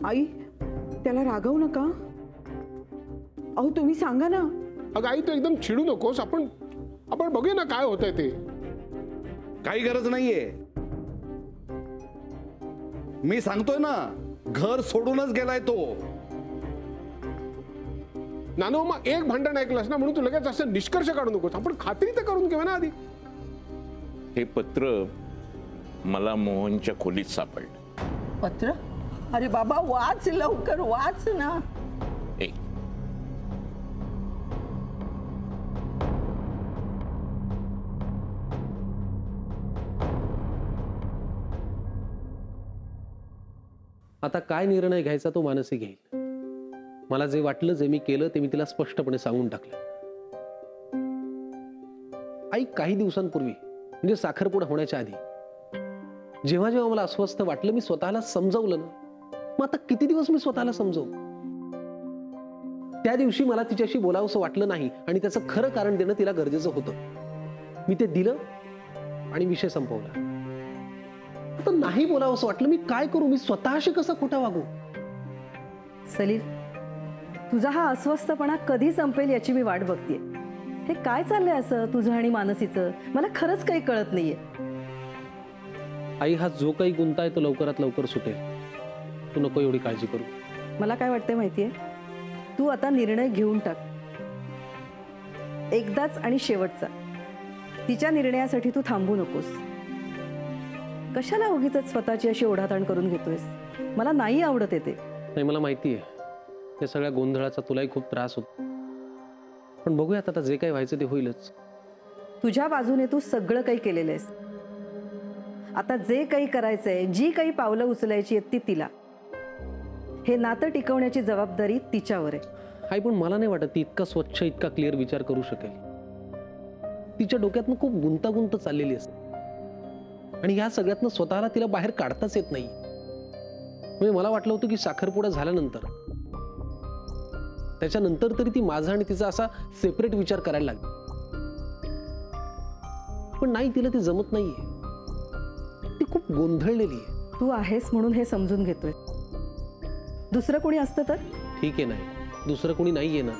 आई त्याला रागवू नका. अहो तुम्ही सांगा ना. अगं आई तू एकदम चिडू नकोस. आपण बघूया ना काय होतंय ते. काही गरज नाहीये. मी सांगतोय ना, घर सोडूनच गेलाय तो. नानो मग एक भांडण ऐकलंस ना म्हणून तू लगेच असं निष्कर्ष काढू नकोस. आपण खात्री तर करून घेऊ ना आधी. हे पत्र मला मोहनच्या खोलीत सापडलं. पत्र? अरे बाबा वाच लवकर, वाच ना. ए आता काय निर्णय घ्यायचा तो मानसी घेईल. मला जे वाटलं, जे मी केलं ते मी तिला स्पष्टपणे सांगून टाकलं. आई काही दिवसांपूर्वी म्हणजे साखरपुडा होण्याच्या आधी जेव्हा जेव्हा मला अस्वस्थ वाटलं मी स्वतःला समजवलं ना. मग आता किती दिवस मी स्वतःला समजवू. त्या दिवशी मला तिच्याशी बोलावंसं वाटलं नाही आणि त्याचं खरं कारण देणं तिला गरजेचं होतं. मी ते दिलं आणि विषय संपवला. आता नाही बोलावंसं वाटलं. मी काय करू. मी स्वतःशी कसं खोटं वागू. सलील, तुझा हा अस्वस्थपणा कधी संपेल याची मी वाट बघतेय. हे काय चाललंय असं तुझं आणि मानसीचं. मला खरंच काही कळत नाहीये. आई हा जो काही गुंता आहे तो लवकरात लवकर सुटेल. तू नको एवढी काळजी करू. मला काय वाटतंय माहितीये, तू आता निर्णय घेऊन टाक. एकदाच आणि शेवटचा. तिच्या निर्णयासाठी तू थांबू नकोस. कशाला उगीच स्वतःची अशी ओढाताण करून घेतोयस. मला नाही आवडत येते. नाही मला माहिती आहे या सगळ्या गोंधळाचा तुलाही खूप त्रास होतो. पण बघूयात आता जे काही व्हायचं ते होईलच. तुझ्या बाजूने तू सगळं काही केलेलं आहेस. आता जे काही करायचंय, जी काही पावलं उचलायची आहेत ती तिला. हे नातं टिकवण्याची जबाबदारी तिच्यावर आहे. आई पण मला नाही वाटत ती इतका स्वच्छ इतका क्लिअर विचार करू शकेल. तिच्या डोक्यातनं खूप गुंतागुंत चाललेली असते आणि ह्या सगळ्यातनं स्वतःला तिला बाहेर काढताच येत नाही. म्हणजे मला वाटलं होतं की साखरपुडा झाल्यानंतर त्याच्यानंतर तरी ती माझा आणि तिचा असा सेपरेट विचार करायला लागली. पण नाही, तिला ती जमत नाहीये. ती खूप गोंधळलेली आहे. तू आहेस म्हणून हे समजून घेतोय. दुसरं कोणी असतं तर ठीक आहे. नाही दुसरं कोणी नाहीये ना.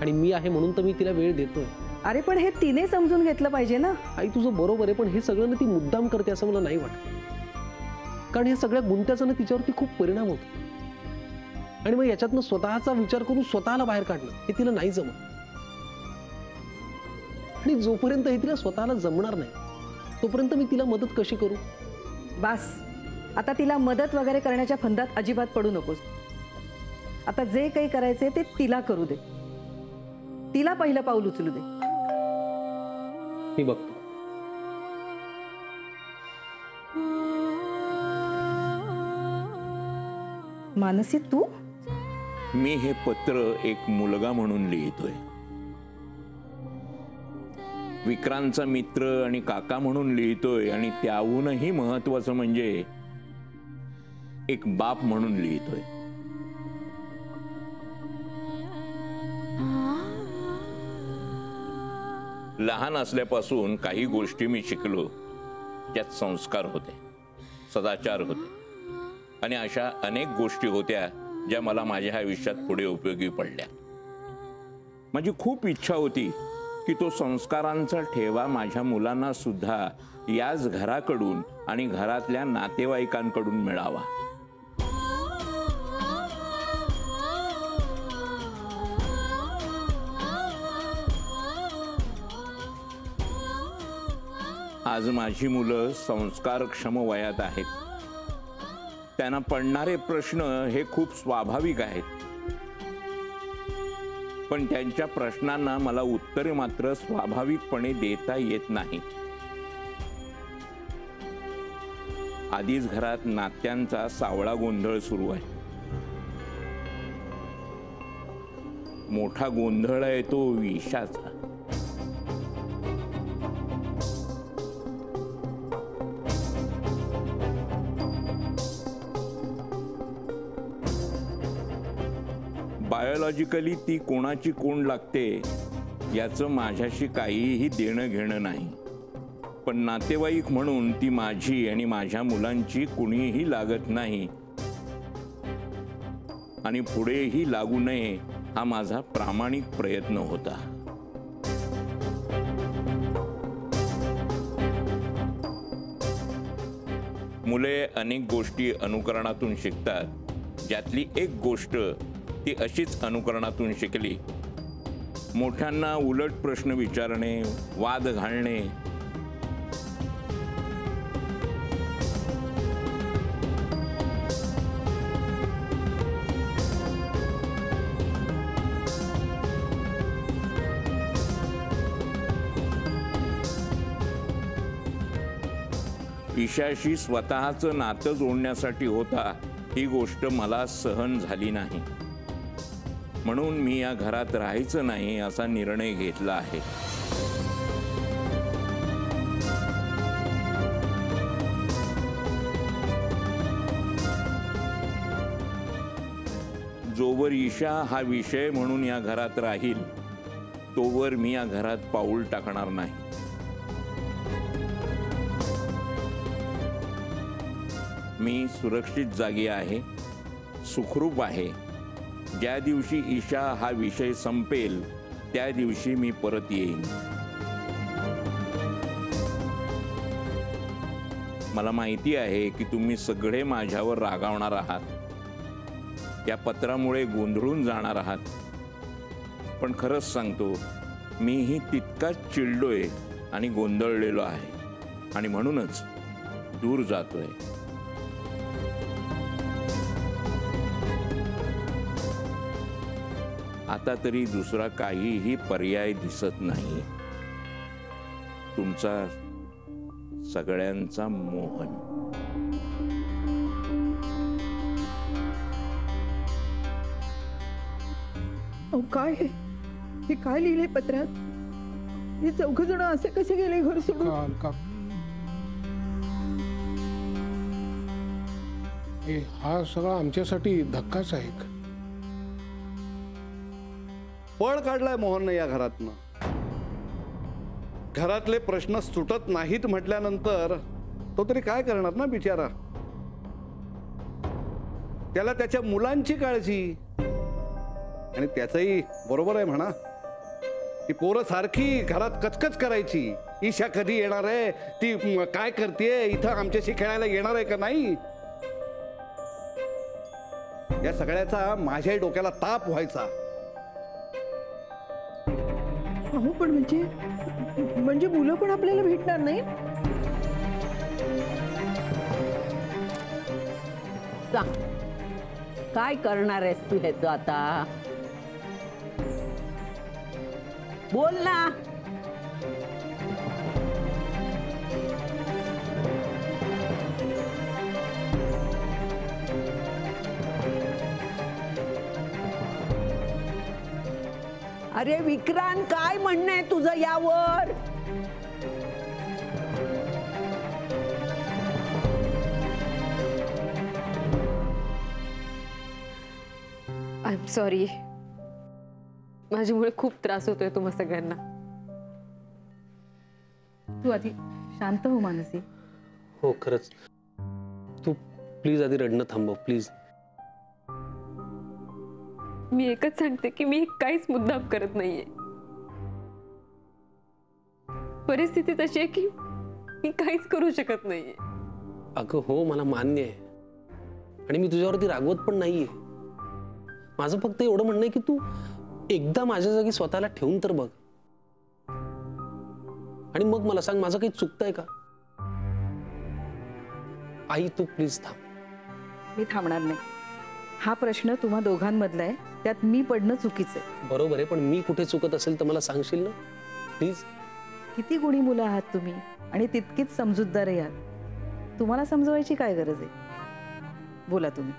आणि मी आहे म्हणून तर मी तिला वेळ देतोय. अरे पण हे तिने समजून घेतलं पाहिजे ना. आई तुझं बरोबर आहे पण हे सगळं ना ती मुद्दाम करते असं मला नाही वाटत. कारण या सगळ्या गुंत्याचा ना तिच्यावरती खूप परिणाम होतो. आणि मग याच्यातनं स्वतःचा विचार करून स्वतःला बाहेर काढणं हे तिला नाही जमत. आणि जोपर्यंत हे तिला स्वतःला जमणार नाही तोपर्यंत मी तिला मदत कशी करू. बास, आता तिला मदत वगैरे करण्याच्या फंदात अजिबात पडू नकोस. आता जे काही करायचे ते तिला करू दे. तिला पहिलं पाऊल उचलू दे. मी बघतो. मानसी तू? मी हे पत्र एक मुलगा म्हणून लिहितोय. विक्रांतचा मित्र आणि काका म्हणून लिहितोय. आणि त्याहूनही महत्वाचं म्हणजे एक बाप म्हणून लिहितोय. लहान असल्यापासून काही गोष्टी मी शिकलो. त्यात संस्कार होते, सदाचार होते आणि अशा अनेक गोष्टी होत्या ज्या मला माझ्या आयुष्यात पुढे उपयोगी पडल्या. माझी खूप इच्छा होती की तो संस्कारांचा ठेवा माझ्या मुलांना सुद्धा याच घराकडून आणि घरातल्या नातेवाईकांकडून मिळावा. आज माझी मुलं संस्कारक्षम वयात आहेत. त्यांना पडणारे प्रश्न हे खूप स्वाभाविक आहेत. पण त्यांच्या प्रश्नांना मला उत्तरे मात्र स्वाभाविकपणे देता येत नाही. आधीच घरात नात्यांचा सावळा गोंधळ सुरू आहे. मोठा गोंधळ आहे तो विषाचा. बायोलॉजिकली ती कोणाची कोण लागते याचं माझ्याशी काहीही देणं घेणं नाही. पण नातेवाईक म्हणून ती माझी आणि माझ्या मुलांची कुणीही लागत नाही आणि पुढेही लागू नये हा माझा प्रामाणिक प्रयत्न होता. मुले अनेक गोष्टी अनुकरणातून शिकतात. ज्यातली एक गोष्ट ती अशीच अनुकरणातून शिकली. मोठ्यांना उलट प्रश्न विचारणे, वाद घालणे, ईशाशी स्वतःचं नातं जोडण्यासाठी होता ही गोष्ट मला सहन झाली नाही. म्हणून मी या घरात राहायचं नाही असा निर्णय घेतला आहे. जोवर ईशा हा विषय म्हणून या घरात राहील तोवर मी या घरात पाऊल टाकणार नाही. मी सुरक्षित जागी आहे, सुखरूप आहे. ज्या दिवशी ईशा हा विषय संपेल त्या दिवशी मी परत येईन. मला माहिती आहे की तुम्ही सगळे माझ्यावर रागावणार आहात, या पत्रामुळे गोंधळून जाणार आहात. पण खरंच सांगतो, मीही तितकाच चिडलोय आणि गोंधळलेलो आहे आणि म्हणूनच दूर जातोय. आता तरी दुसरा काहीही पर्याय दिसत नाही. तुमचा सगळ्यांचा मोहन. अहो काय हे काय लिहिलंय पत्रात? हे चौघ जण असे कसे गेले घर सोडून? हा सगळा आमच्यासाठी धक्काच आहे. पळ काढलाय मोहनने या घरातनं. घरातले प्रश्न सुटत नाहीत म्हटल्यानंतर तो तरी काय करणार ना बिचारा. त्याला त्याच्या मुलांची काळजी, आणि त्याचंही बरोबर आहे म्हणा. ती पोरं सारखी घरात कचकच करायची, ईशा कधी येणार आहे, ती काय करतेय, इथं आमच्याशी खेळायला येणार आहे का नाही. या सगळ्याचा माझ्याही डोक्याला ताप व्हायचा. अहो पण म्हणजे मुलं पण आपल्याला भेटणार नाही? सांग, काय करणार आहेस तू ह्याचं आता? बोल ना. अरे विक्रांत, काय म्हणणं आहे तुझं यावर? आय एम सॉरी, माझ्यामुळे खूप त्रास होतोय तुम्हा सगळ्यांना. तू आधी शांत हो मानसी. हो खरंच, तू प्लीज आधी रडणं थांबव प्लीज. मी एकच सांगते की मी काहीच मुद्दाम करत नाहीये. परिस्थिती तशी आहे की मी काहीच करू शकत नाहीये. अगं हो, मला मान्य आहे आणि मी तुझ्यावरती रागवत पण नाहीये. माझं फक्त एवढं म्हणणं आहे की तू एकदा माझ्या जागी स्वतःला ठेवून तर बघ, आणि मग मला सांग माझं काही चुकतंय का. आई तू प्लीज थांब. मी थांबणार नाही. हा प्रश्न तुम्हा दोघांमधला आहे, त्यात मी पडणं चुकीचं आहे. बरोबर आहे, पण मी कुठे चुकत असेल तर मला सांगशील ना प्लीज. किती गुणी मुलं आहात तुम्ही, आणि तितकीच समजूतदारही आहात. तुम्हाला समजवायची काय गरज आहे? बोला तुम्ही.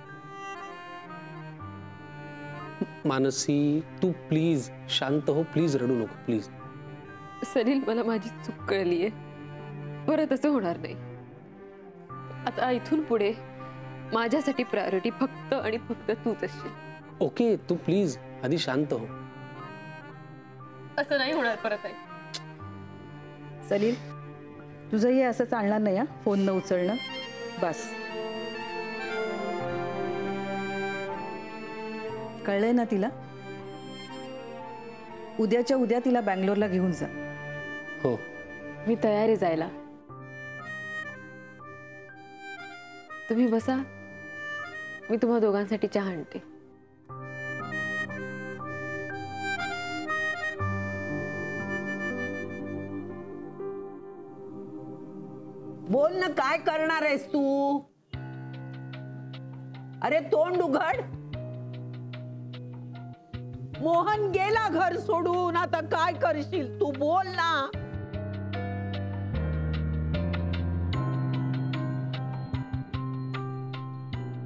मानसी तू प्लीज शांत हो, प्लीज रडू नको प्लीज. सलील, मला माझी चूक कळलीये, परत असं होणार नाही. आता इथून पुढे माझ्यासाठी प्रायोरिटी फक्त आणि फक्त तूच असशील. ओके, तू प्लीज आधी शांत हो. असं नाही होणार परत. आहे सलील, तुझंही असं चालणार नाही हा, फोन न उचलणं. बस. कळलंय ना तिला? उद्याच्या उद्या तिला बँगलोरला घेऊन जा. हो. मी तयार आहे जायला. तुम्ही बसा, मी तुम्हा दोघांसाठी चहा आणते. बोल ना, काय करणार आहेस तू? अरे तोंड उघड. मोहन गेला घर सोडून, आता काय करशील तू? बोल ना.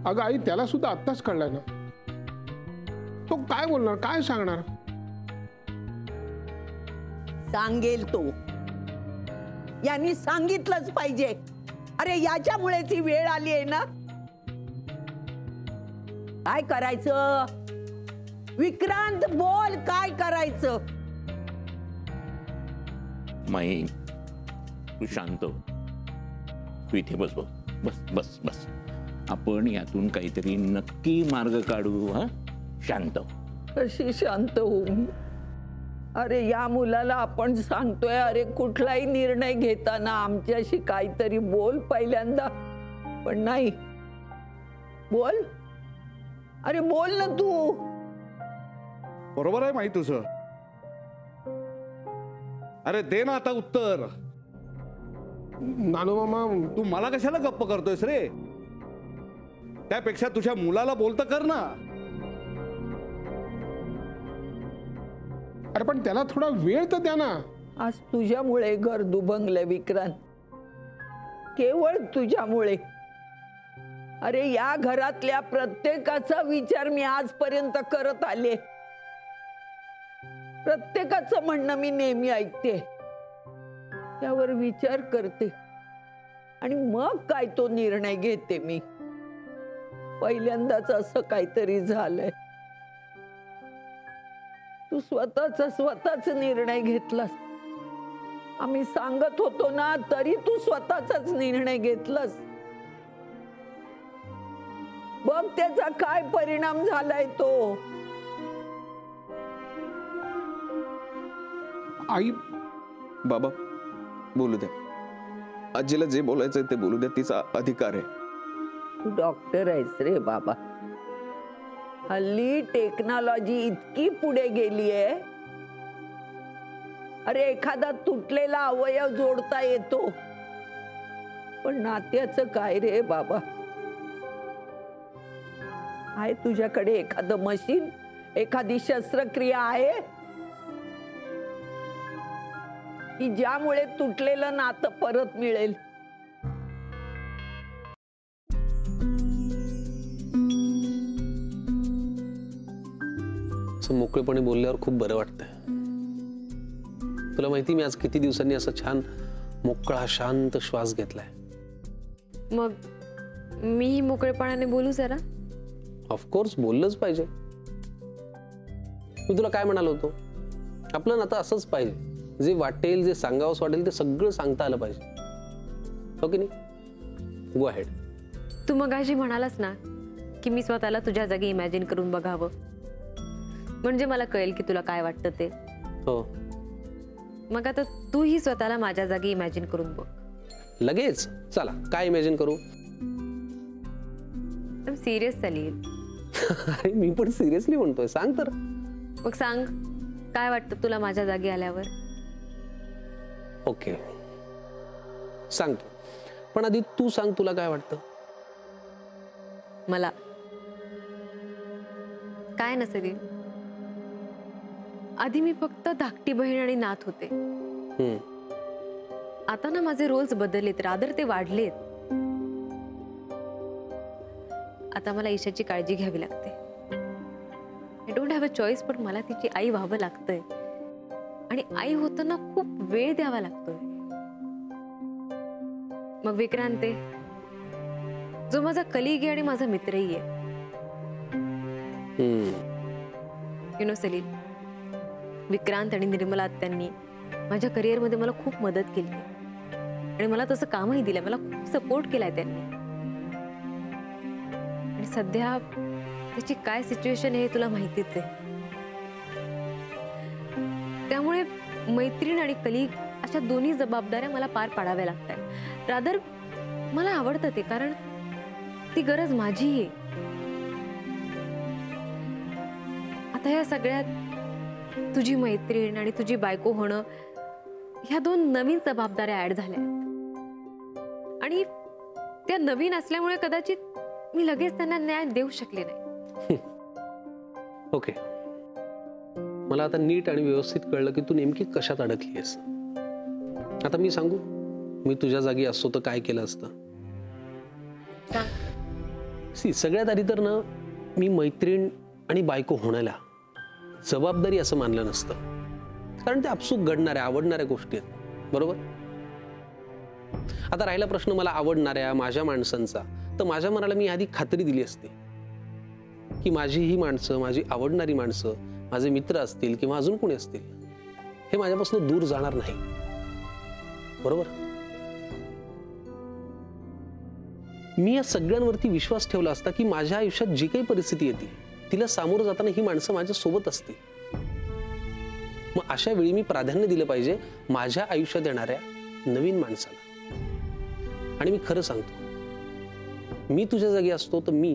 अगं आई, त्याला सुद्धा आत्ताच कळलंय ना. तो काय बोलणार, काय सांगणार? सांगेल तो. यांनी सांगितलंच पाहिजे. अरे याच्यामुळेच ही वेळ आली आहे ना. काय करायचं? विक्रांत बोल, काय करायचं? माई, तू शांत हो. तू इथे बस बस बस बस बस. आपण यातून काहीतरी नक्की मार्ग काढू. हा, शांत हो. कशी शांत होऊ? अरे या मुलाला आपण सांगतोय, अरे कुठलाही निर्णय घेताना आमच्याशी काहीतरी बोल पहिल्यांदा. पण नाही. बोल, अरे बोल ना तू. बरोबर आहे माहिती तुझं. अरे दे ना आता उत्तर. नानू मामा, तू मला कशाला गप्प करतोयस रे? त्यापेक्षा तुझ्या मुलाला बोलतं कर ना. अरे पण त्याला थोडा वेळ तर द्या ना. आज तुझ्यामुळे घर दुभंगलंय विक्रांत, केवळ तुझ्यामुळे. अरे या घरातल्या प्रत्येकाचा विचार मी आजपर्यंत करत आले. प्रत्येकाचं म्हणणं मी नेहमी ऐकते, त्यावर विचार करते आणि मग काय तो निर्णय घेते मी. पहिल्यांदाच असं काहीतरी झालंय. तू स्वतःच निर्णय घेतलास. आम्ही सांगत होतो ना, तरी तू स्वतःचाच निर्णय घेतलास. बघ त्याचा काय परिणाम झालाय तो. आई, बाबा बोलू द्या. आजीला जे बोलायचंय ते बोलू द्या. तिचा अधिकार आहे. तू डॉक्टर आहेस रे बाबा. हल्ली टेक्नॉलॉजी इतकी पुढे गेली आहे. अरे एखादा तुटलेला अवयव जोडता येतो, पण नात्याचं काय रे बाबा? आहे तुझ्याकडे एखादं मशीन, एखादी शस्त्रक्रिया आहे की ज्यामुळे तुटलेलं नातं परत मिळेल? असं मोकळेपणे बोलल्यावर खूप बरं वाटतंय. तुला माहिती, मी आज किती दिवसांनी असं छान मोकळा शांत श्वास घेतलाय. मग मी मोकळेपणाने बोलू जरा. ऑफकोर्स बोललंच पाहिजे. मी तुला काय म्हणालो होतो, आपलं नातं असंच पाहिजे. जे वाटेल, जे सांगावंस वाटेल ते सगळं सांगता आलं पाहिजे. हो की नाही? Go ahead. तू मगाशी म्हणालास ना की मी स्वतःला तुझ्या जागी इमॅजिन करून बघावं, म्हणजे मला कळेल की तुला काय वाटतं ते. हो. मग आता तूही स्वतःला माझ्या जागी इमॅजिन करून बघ. लगेच? चला, काय इमॅजिन करू? सिरियस चालेल. अरे मी पण सिरियसली म्हणतोय, सांग तर. मग सांग, काय वाटतं तुला माझ्या जागी आल्यावर? ओके, सांगतो. पण आधी तू सांग, तुला काय वाटतं? मला काय नसेल. आधी मी फक्त धाकटी बहीण आणि नात होते. आता ना माझे रोल्स बदललेत, रादर ते वाढलेत. आता मला ईशाची काळजी घ्यावी लागते. I don't have a choice, पण मला तिची आई व्हावं लागतंय. आणि आई होताना खूप वेळ द्यावा लागतोय. मग विक्रांत, जो माझा कलीग आहे आणि माझा मित्रही आहे. यु नो सलील, विक्रांत आणि निर्मला आत्यांनी माझ्या करिअरमध्ये मला खूप मदत केली आणि मला तसं कामही दिलं. मला खूप सपोर्ट केलाय त्यांनी. आणि सध्या त्याची काय सिच्युएशन आहे हे तुला माहितीच आहे. त्यामुळे मैत्रीण आणि कलीग अशा दोन्ही जबाबदाऱ्या मला पार पाडाव्या लागतात. रादर मला आवडतं ते, कारण ती गरज माझी आहे. आता या सगळ्यात तुझी मैत्रीण आणि तुझी बायको होणं ह्या दोन नवीन जबाबदाऱ्या ऍड झाल्या आणि त्या नवीन असल्यामुळे कदाचित मी लगेच त्यांना न्याय देऊ शकले नाही. ओके, मला आता नीट आणि व्यवस्थित कळलं की तू नेमकी कशात अडकली आहेस. आता मी सांगू, मी तुझ्या जागी असतो तर काय केलं असतं. सगळ्यात आधी तर ना, मी मैत्रीण आणि बायको होण्याला जबाबदारी असं मानलं नसतं, कारण ते आपसूक घडणाऱ्या आवडणाऱ्या गोष्टी आहेत, बरोबर. आता राहिला प्रश्न मला आवडणाऱ्या माझ्या माणसांचा, तर माझ्या मनाला मी आधी खात्री दिली असती की माझी ही माणसं, माझी आवडणारी माणसं, माझे मित्र असतील किंवा अजून कोणी असतील, हे माझ्यापासून दूर जाणार नाही, बरोबर. मी या सगळ्यांवरती विश्वास ठेवला असता की माझ्या आयुष्यात जी काही परिस्थिती येते तिला सामोरं जाताना ही माणसं माझ्या सोबत असतील. मग अशा वेळी मी प्राधान्य दिलं पाहिजे माझ्या आयुष्यात येणाऱ्या नवीन माणसाला. आणि मी खरं सांगतो, मी तुझ्या जागी असतो तर मी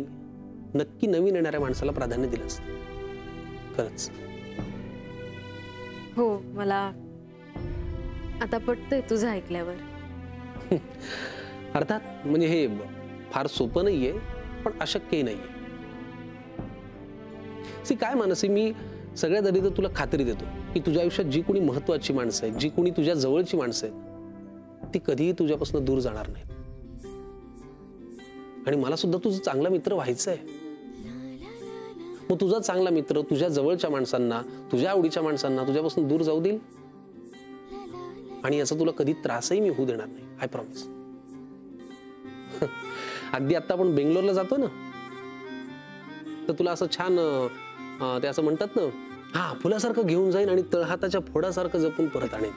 नक्की नवीन येणाऱ्या माणसाला प्राधान्य दिलं असतं, खरंच. हो, मला आता पटतंय तुझं ऐकल्यावर. अर्थात म्हणजे हे फार सोपं नाहीये, पण अशक्यही नाहीये. काय मानसी, मी सगळ्यात आधी तर तुला खात्री देतो की तुझ्या आयुष्यात जी कोणी महत्वाची माणसं आहेत, जी कोणी तुझ्या जवळची माणसं आहेत, ती कधीही तुझ्यापासून दूर जाणार नाहीत. आणि मला सुद्धा तुझा चांगला मित्र व्हायचा आहे. मग तुझा चांगला मित्र तुझ्या जवळच्या माणसांना, तुझ्या आवडीच्या माणसांना तुझ्यापासून दूर जाऊ देईल, आणि याचा तुला कधी त्रासही मी होऊ देणार नाही, आय प्रॉमिस. अगदी आता आपण बेंगलोरला जातो ना, तर तुला असं छान ते असं म्हणतात ना, हा फुलासारखं घेऊन जाईन आणि तळहाताच्या फोडासारखं जपून परत आणेन.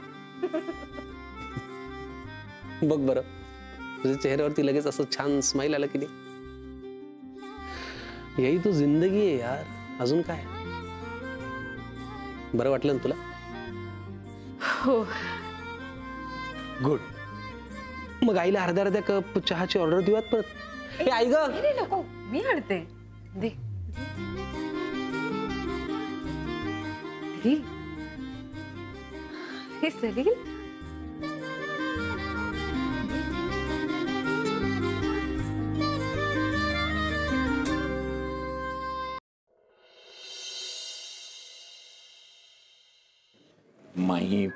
बघ बरं, तुझ्या चेहऱ्यावरती लगेच असं छान स्माइल आलं की नाही. यही तो जिंदगी आहे यार, अजून काय. बरं वाटलं ना तुला? हो. गुड. मग आईला अर्ध्या अर्ध्या कप चहाची ऑर्डर देऊयात परत. हे आई ग, नको, मी आणते. दे. हे सलील, माही,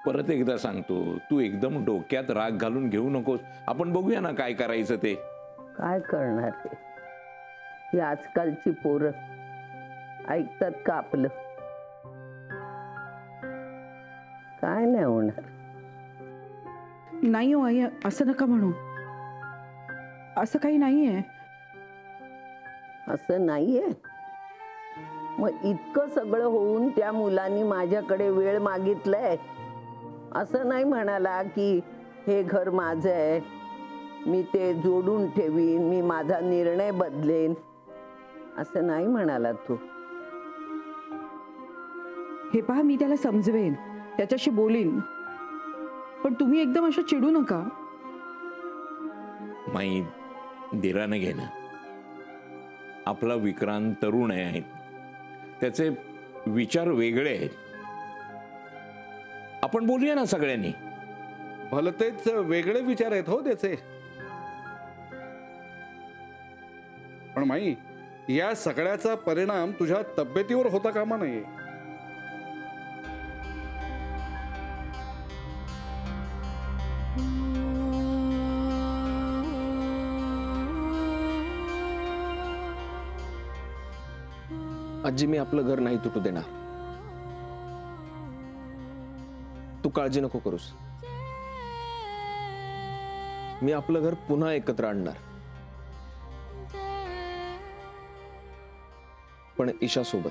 परत एकदा सांगतो, तू एकदम डोक्यात राग घालून घेऊ नकोस. आपण बघूया ना काय करायचं ते. काय करणार ते, ही आजकालची पोरं ऐकतात का आपलं? काय नाही होणार. नाही हो आई, असं नका म्हणू. असं काही नाहीये. असं नाहीये? मग इतकं सगळं होऊन त्या मुलांनी माझ्याकडे वेळ मागितलाय. असं नाही म्हणाला की हे घर माझं आहे, मी ते जोडून ठेवीन, मी माझा निर्णय बदलेन, असं नाही म्हणाला तू. हे पहा, मी त्याला समजवेन, त्याच्याशी बोलीन, पण तुम्ही एकदम असं चिडू नका. माई, धीराने घे ना. आपला विक्रांत तरुण आहे, त्याचे विचार वेगळे आहेत. आपण बोलूया ना सगळ्यांनी. भलतेच वेगळे विचार आहेत हो त्याचे. पण माई, या सगळ्याचा परिणाम तुझ्या तब्येतीवर होता कामा नये. आजी, मी आपलं घर नाही तुटू देणार. तू काळजी नको करूस. मी आपलं घर पुन्हा एकत्र आणणार, पण ईशा सोबत.